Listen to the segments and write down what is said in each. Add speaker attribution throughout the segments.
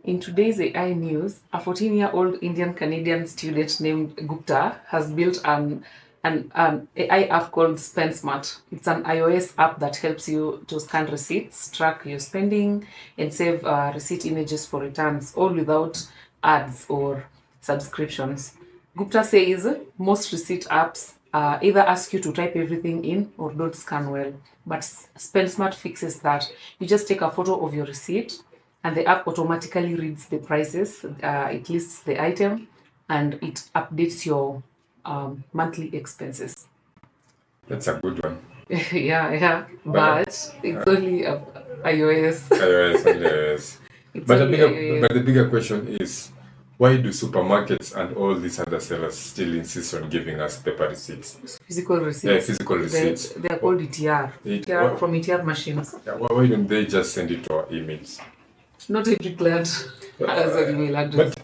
Speaker 1: In today's AI news, a 14-year-old Indian-Canadian student named Gupta has built an AI app called SpendSmart. It's an iOS app that helps you to scan receipts, track your spending, and save receipt images for returns, all without ads or subscriptions. Gupta says most receipt apps either ask you to type everything in or don't scan well. But SpendSmart fixes that. You just take a photo of your receipt, and the app automatically reads the prices. It lists the item, and it updates your monthly expenses.
Speaker 2: That's a good one.
Speaker 1: Yeah, but it's only iOS.
Speaker 2: iOS, iOS.
Speaker 1: It's
Speaker 2: But
Speaker 1: only iOS.
Speaker 2: the bigger question is, why do supermarkets and all these other sellers still insist on giving us paper receipts?
Speaker 1: Physical receipts.
Speaker 2: Yeah, physical receipts.
Speaker 1: They are called ETR. ETR from ETR machines.
Speaker 2: Yeah, why don't they just send it to our emails?
Speaker 1: Not every client has an email address.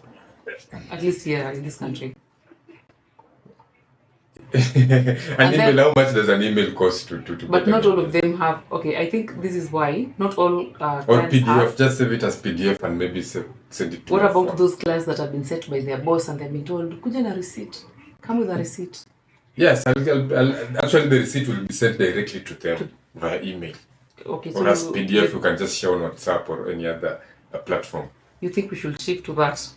Speaker 1: At least here in this country.
Speaker 2: An email, how much does an email cost to
Speaker 1: But
Speaker 2: get
Speaker 1: not
Speaker 2: an
Speaker 1: all
Speaker 2: email?
Speaker 1: of them have. Okay, I think this is why not all
Speaker 2: Or
Speaker 1: clients
Speaker 2: PDF,
Speaker 1: have.
Speaker 2: just save it as PDF and maybe send it to
Speaker 1: What
Speaker 2: your
Speaker 1: about
Speaker 2: phone.
Speaker 1: those clients that have been set by their boss and they've been told, kuja na receipt, come with a receipt?
Speaker 2: Yes, actually the receipt will be sent directly to them via email.
Speaker 1: Okay,
Speaker 2: Or as PDF, you can just share on WhatsApp or any other platform.
Speaker 1: you think we should shift to that?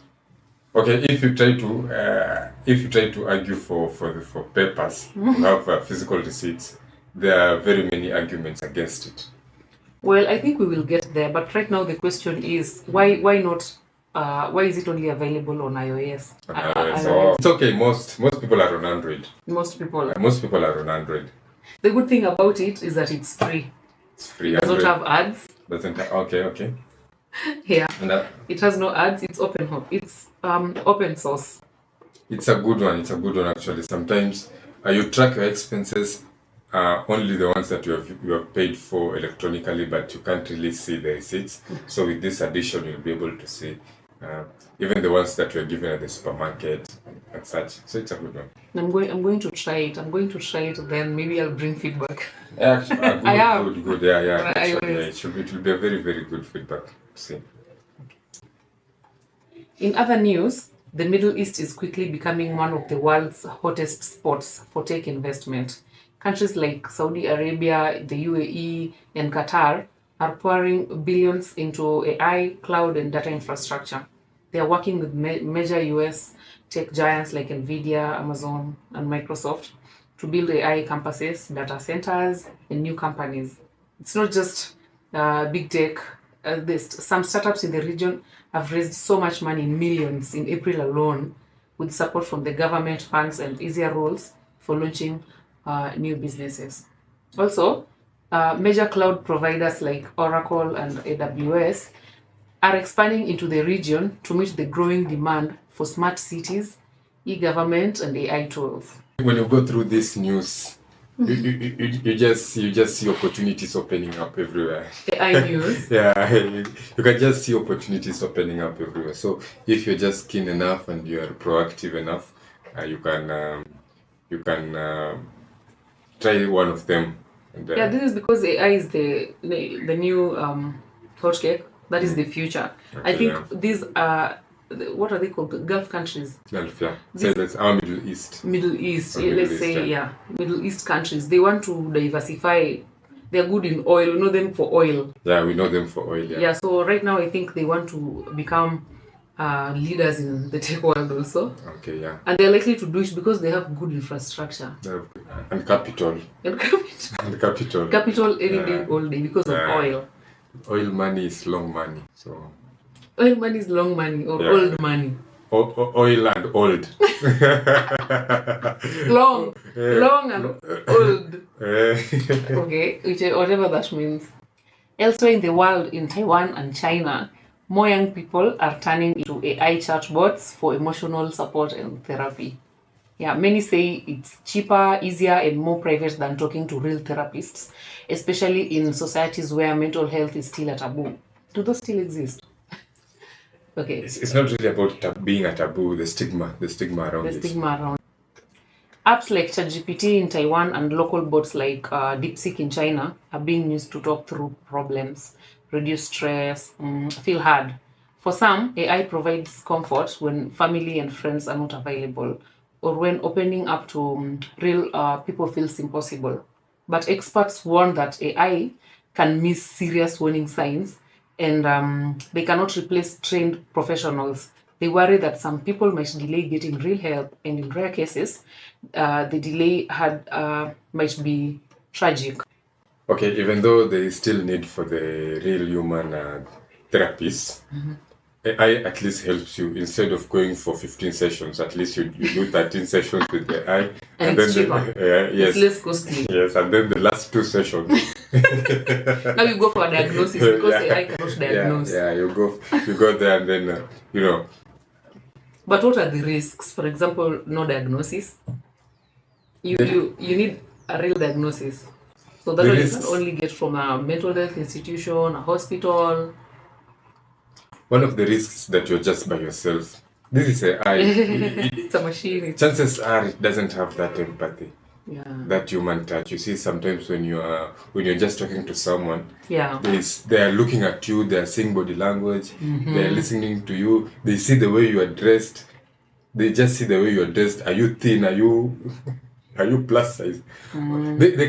Speaker 2: Okay, if you try to argue for papers to have physical receipts, there are very many arguments against it.
Speaker 1: Well, I think we will get there, but right now the question is why not? Why is it only available on iOS?
Speaker 2: So it's okay. Most people are on Android.
Speaker 1: Most people.
Speaker 2: Most people are on Android.
Speaker 1: The good thing about it is that it's free.
Speaker 2: It's free.
Speaker 1: It doesn't have ads.
Speaker 2: Okay.
Speaker 1: Yeah.
Speaker 2: And
Speaker 1: it has no ads. It's open source.
Speaker 2: It's a good one. It's a good one actually. Sometimes you track your expenses, only the ones that you have paid for electronically, but you can't really see the receipts. So with this addition, you'll be able to see even the ones that you're given at the supermarket and such. So it's a good one.
Speaker 1: I'm going to try it. Then maybe I'll bring feedback.
Speaker 2: Yeah, actually, good. Yeah.
Speaker 1: Actually,
Speaker 2: it will be a very, very good feedback. See.
Speaker 1: In other news, the Middle East is quickly becoming one of the world's hottest spots for tech investment. Countries like Saudi Arabia, the UAE, and Qatar are pouring billions into AI, cloud, and data infrastructure. They are working with major US tech giants like Nvidia, Amazon, and Microsoft to build AI campuses, data centers, and new companies. It's not just big tech. Some startups in the region have raised so much money, millions, in April alone, with support from the government, funds, and easier rules for launching new businesses. Also, major cloud providers like Oracle and AWS are expanding into the region to meet the growing demand for smart cities, e-government, and AI tools.
Speaker 2: When you go through this news, you just see opportunities opening up everywhere.
Speaker 1: AI news.
Speaker 2: Yeah, you can just see opportunities opening up everywhere. So if you're just keen enough and you're proactive enough, you can try one of them. And,
Speaker 1: Yeah, this is because AI is the new hot cake. That is the future. I think these are, what are they called? Gulf countries.
Speaker 2: Gulf, yeah. So that's our Middle East.
Speaker 1: Middle East,
Speaker 2: Middle
Speaker 1: let's
Speaker 2: East,
Speaker 1: say,
Speaker 2: yeah.
Speaker 1: Middle East countries. They want to diversify. They're good in oil. We know them for oil.
Speaker 2: Yeah, we know them for oil, yeah.
Speaker 1: Yeah, so right now I think they want to become leaders in the tech world also.
Speaker 2: Okay, yeah.
Speaker 1: And they're likely to do it because they have good infrastructure.
Speaker 2: And capital.
Speaker 1: And capital. Capital any day, all day because of oil.
Speaker 2: Oil money is long money, so...
Speaker 1: Oil money is long money or old money.
Speaker 2: Oil and old.
Speaker 1: long and old. Okay, whatever that means. Elsewhere in the world, in Taiwan and China, more young people are turning into AI chatbots for emotional support and therapy. Yeah, many say it's cheaper, easier, and more private than talking to real therapists, especially in societies where mental health is still a taboo. Do those still exist? Okay.
Speaker 2: It's not really about being a taboo, the stigma around it.
Speaker 1: The stigma around. Apps like ChatGPT in Taiwan and local bots like DeepSeek in China are being used to talk through problems, reduce stress, feel heard. For some, AI provides comfort when family and friends are not available, or when opening up to real people feels impossible. But experts warn that AI can miss serious warning signs, and they cannot replace trained professionals. They worry that some people might delay getting real help, and in rare cases, the delay might be tragic.
Speaker 2: Okay, even though there is still need for the real human therapist, AI at least helps you. Instead of going for 15 sessions, at least you do 13 sessions with the AI.
Speaker 1: And it's cheaper.
Speaker 2: Yes,
Speaker 1: It's less costly.
Speaker 2: yes, and then the last 2 sessions.
Speaker 1: Now you go for a diagnosis because AI cannot diagnose.
Speaker 2: Yeah, you go there and then
Speaker 1: But what are the risks? For example, no diagnosis. You need a real diagnosis. So that
Speaker 2: the
Speaker 1: one you can
Speaker 2: risks.
Speaker 1: only get from a mental health institution, a hospital.
Speaker 2: One of the risks that you're just by yourself. This is AI.
Speaker 1: It's a machine.
Speaker 2: Chances are it doesn't have that empathy,
Speaker 1: Yeah.
Speaker 2: that human touch. You see, sometimes when you're just talking to someone,
Speaker 1: Yeah.
Speaker 2: they are looking at you, they are seeing body language, they are listening to you, they see the way you are dressed, they just see the way you are dressed. Are you thin? Are you are you plus size? They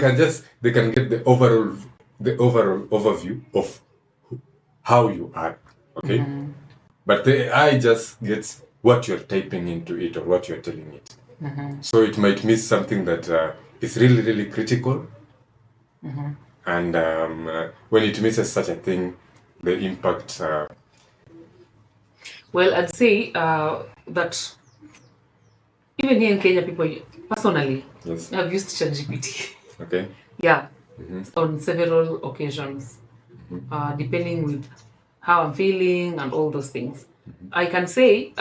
Speaker 2: can get the overall overview of how you are. Okay, but the AI just gets what you're typing into it or what you're telling it. So it might miss something that is really, really critical. And when it misses such a thing, the impact.
Speaker 1: Well, I'd say that even here in Kenya, people personally
Speaker 2: Yes.
Speaker 1: have used ChatGPT.
Speaker 2: Okay.
Speaker 1: Yeah, on several occasions, depending with how I'm feeling and all those things. I can say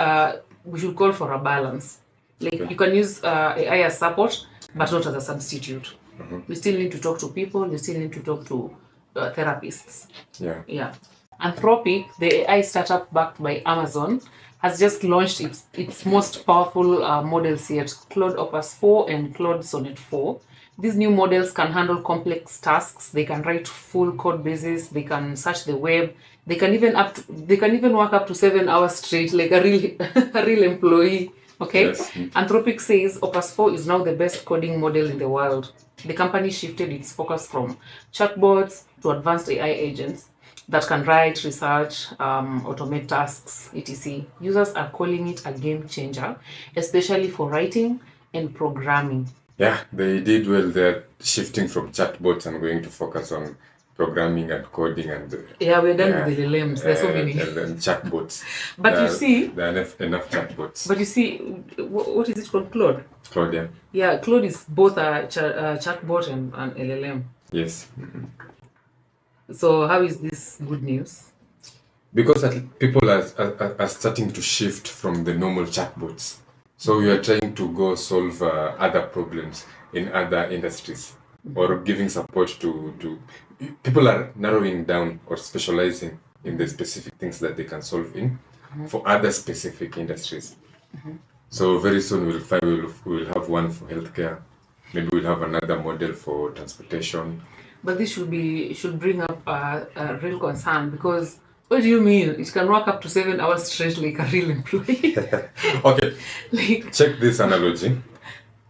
Speaker 1: we should call for a balance. Like you can use AI as support, but not as a substitute. You still need to talk to people. You still need to talk to therapists.
Speaker 2: Yeah.
Speaker 1: Yeah. Anthropic, the AI startup backed by Amazon, has just launched its most powerful models yet, Claude Opus 4 and Claude Sonnet 4. These new models can handle complex tasks. They can write full code bases. They can search the web. They can even work up to 7 hours straight, like a real a real employee. Okay.
Speaker 2: Yes.
Speaker 1: Anthropic says Opus 4 is now the best coding model in the world. The company shifted its focus from chatbots to advanced AI agents that can write, research, automate tasks, etc. Users are calling it a game changer, especially for writing and programming.
Speaker 2: Yeah, they did well. They're shifting from chatbots and going to focus on programming and coding and
Speaker 1: Yeah, we're done with the LLMs. There's so many.
Speaker 2: and then chatbots.
Speaker 1: But you see,
Speaker 2: there are enough chatbots.
Speaker 1: but you see, what is it called? Claude.
Speaker 2: Claudia.
Speaker 1: Yeah, Claude is both a chatbot and an LLM.
Speaker 2: Yes.
Speaker 1: So how is this good news?
Speaker 2: Because people are starting to shift from the normal chatbots. So we are trying to go solve other problems in other industries or giving support to people are narrowing down or specializing in the specific things that they can solve in for other specific industries. So very soon we'll have one for healthcare. Maybe we'll have another model for transportation.
Speaker 1: But this should bring up a real concern, because what do you mean? It can work up to 7 hours straight like a real employee.
Speaker 2: Okay,
Speaker 1: Like,
Speaker 2: check this analogy.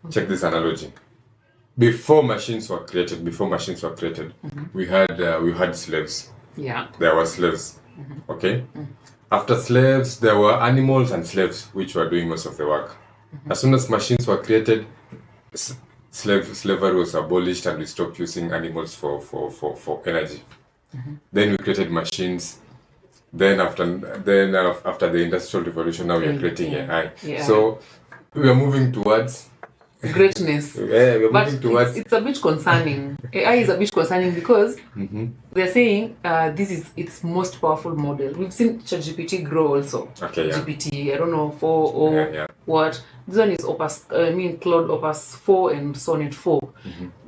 Speaker 2: Check this analogy. Before machines were created, we had slaves.
Speaker 1: yeah.
Speaker 2: There were slaves. Okay. After slaves, there were animals and slaves which were doing most of the work. As soon as machines were created, slavery was abolished and we stopped using animals for energy. Then we created machines. Then after the industrial revolution, now we are creating AI.
Speaker 1: Yeah.
Speaker 2: So we are moving towards
Speaker 1: Greatness.
Speaker 2: yeah, we are
Speaker 1: But
Speaker 2: moving towards
Speaker 1: it's a bit concerning. AI is a bit concerning because they're saying this is its most powerful model. We've seen ChatGPT grow also.
Speaker 2: Okay, yeah.
Speaker 1: GPT, I don't know, 4 or
Speaker 2: Yeah.
Speaker 1: what. This one is Claude Opus 4 and Sonnet 4.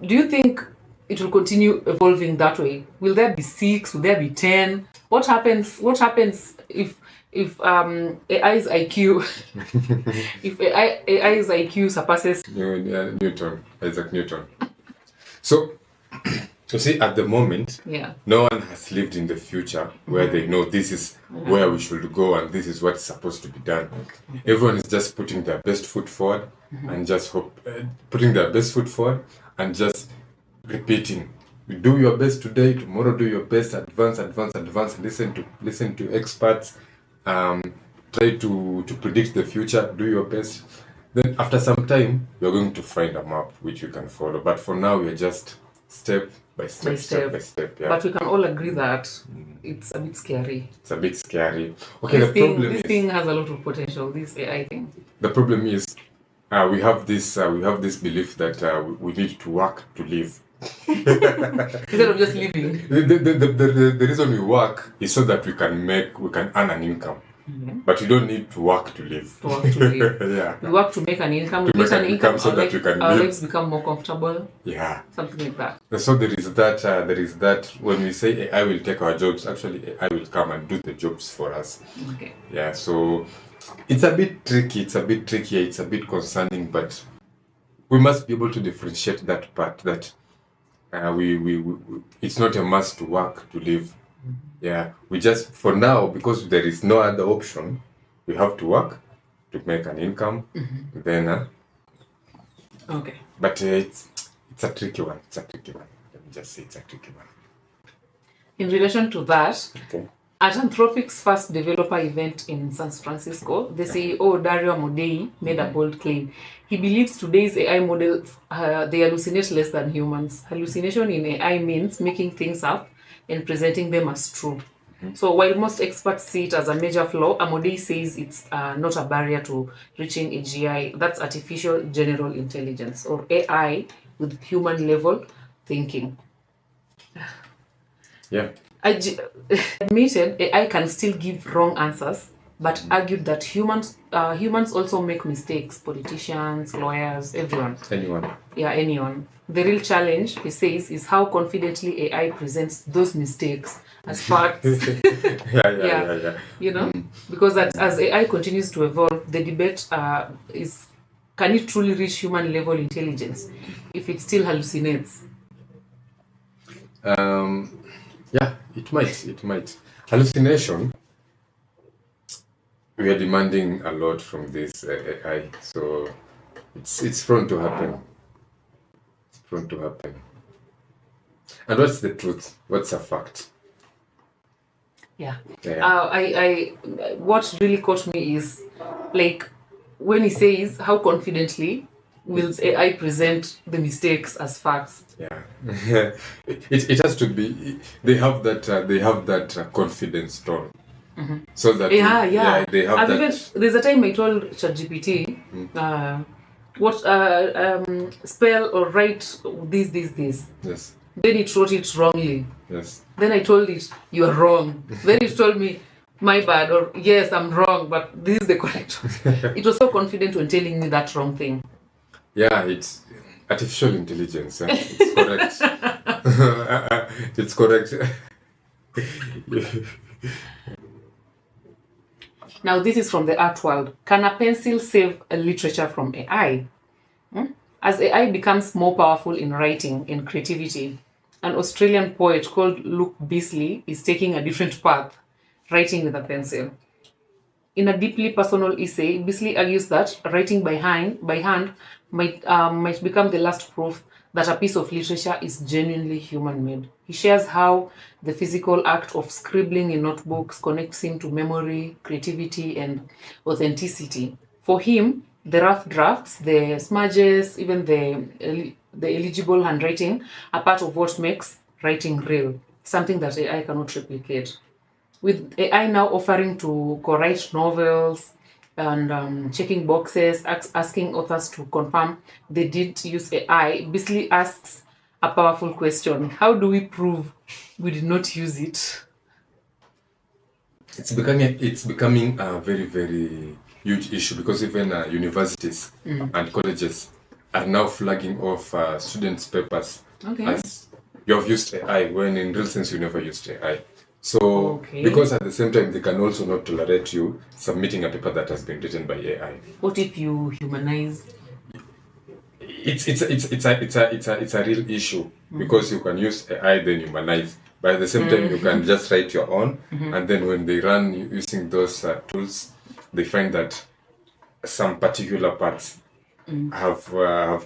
Speaker 1: Do you think it will continue evolving that way? Will there be 6? Will there be 10? What happens if AI's IQ if AI's IQ surpasses
Speaker 2: Isaac Newton. So You see, at the moment,
Speaker 1: Yeah.
Speaker 2: no one has lived in the future where they know this is where we should go and this is what's supposed to be done. Everyone is just putting their best foot forward and just putting their best foot forward and just repeating. You do your best today, tomorrow do your best, advance, listen to experts, try to predict the future, do your best. Then after some time, you're going to find a map which you can follow. But for now, we're just step by step. Yeah.
Speaker 1: But we can all agree that it's a bit scary.
Speaker 2: It's a bit scary. Okay,
Speaker 1: This thing has a lot of potential, this AI thing.
Speaker 2: The problem is we have this belief that we need to work to live.
Speaker 1: Instead of just living.
Speaker 2: The reason we work is so that we can earn an income. But we don't need to work to live. Yeah.
Speaker 1: We work to make an income.
Speaker 2: To make an income so that we can
Speaker 1: our
Speaker 2: live.
Speaker 1: lives become more comfortable.
Speaker 2: Yeah.
Speaker 1: Something like that.
Speaker 2: So there is that when we say AI will take our jobs, actually AI will come and do the jobs for us.
Speaker 1: Okay.
Speaker 2: Yeah, so it's a bit tricky, it's a bit concerning, but we must be able to differentiate that part that we it's not a must to work to live. Yeah, we just, for now, because there is no other option, we have to work to make an income. Then,
Speaker 1: okay.
Speaker 2: But it's a tricky one. Let me just say it's a tricky one.
Speaker 1: In relation to that,
Speaker 2: Okay.
Speaker 1: at Anthropic's first developer event in San Francisco, the CEO Dario Amodei made a bold claim. He believes today's AI models they hallucinate less than humans. Hallucination in AI means making things up and presenting them as true. So while most experts see it as a major flaw, Amodei says it's not a barrier to reaching AGI. That's artificial general intelligence, or AI with human level thinking.
Speaker 2: Yeah.
Speaker 1: Admitted AI can still give wrong answers, but argued that humans also make mistakes. Politicians, lawyers, everyone. Anyone. The real challenge, he says, is how confidently AI presents those mistakes as facts.
Speaker 2: Yeah.
Speaker 1: You know, because as AI continues to evolve, the debate is, can it truly reach human level intelligence if it still hallucinates?
Speaker 2: Yeah, it might. Hallucination, we are demanding a lot from this AI, so it's prone to happen. And what's the truth? What's a fact?
Speaker 1: Yeah. What really caught me is, like, when he says how confidently will AI present the mistakes as facts.
Speaker 2: Yeah. it has to be, they have that confidence tone. So that they have that.
Speaker 1: There's a time I told ChatGPT spell or write this.
Speaker 2: Yes.
Speaker 1: Then it wrote it wrongly.
Speaker 2: Yes.
Speaker 1: Then I told it, you are wrong. Then it told me, my bad, or yes, I'm wrong, but this is the correct one. It was so confident when telling me that wrong thing.
Speaker 2: Yeah, it's artificial intelligence. It's correct. It's correct.
Speaker 1: Now, this is from the art world. Can a pencil save a literature from AI? As AI becomes more powerful in writing and creativity, an Australian poet called Luke Beasley is taking a different path, writing with a pencil. In a deeply personal essay, Beasley argues that writing by hand might become the last proof that a piece of literature is genuinely human-made. He shares how the physical act of scribbling in notebooks connects him to memory, creativity, and authenticity. For him, the rough drafts, the smudges, even the illegible handwriting are part of what makes writing real, something that AI cannot replicate. With AI now offering to co-write novels and checking boxes, asking authors to confirm they did use AI, Beasley asks a powerful question. How do we prove we did not use it?
Speaker 2: It's becoming a very, very huge issue, because even universities and colleges are now flagging off students' papers as you have used AI, when in real sense you never used AI. So, because at the same time they can also not tolerate you submitting a paper that has been written by AI.
Speaker 1: What if you humanize?
Speaker 2: it's a real issue because you can use AI then humanize, but at the same time you can just write your own, and then when they run using those tools, they find that some particular parts have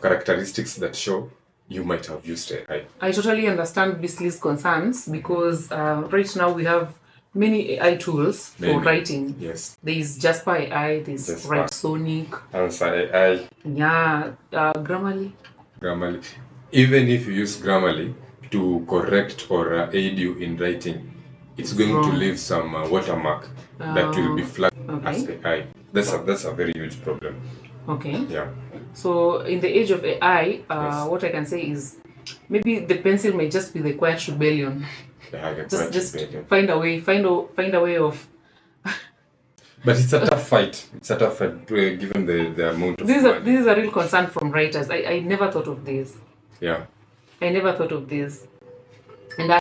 Speaker 2: characteristics that show you might have used AI.
Speaker 1: I totally understand Bisley's concerns because right now we have many AI tools for writing.
Speaker 2: Yes.
Speaker 1: There is Jasper AI, there's
Speaker 2: Jasper.
Speaker 1: Write Sonic,
Speaker 2: Answer AI,
Speaker 1: yeah, Grammarly.
Speaker 2: Grammarly. Even if you use Grammarly to correct or aid you in writing, it's going to leave some watermark that will be flagged as AI. That's a very huge problem.
Speaker 1: Okay.
Speaker 2: Yeah.
Speaker 1: So in the age of AI, what I can say is maybe the pencil may just be the quiet rebellion.
Speaker 2: Yeah,
Speaker 1: Just find a way of.
Speaker 2: But it's a tough fight. It's a tough fight given the amount of
Speaker 1: This
Speaker 2: money.
Speaker 1: is a real concern from writers. I never thought of this.
Speaker 2: Yeah.
Speaker 1: I never thought of this. And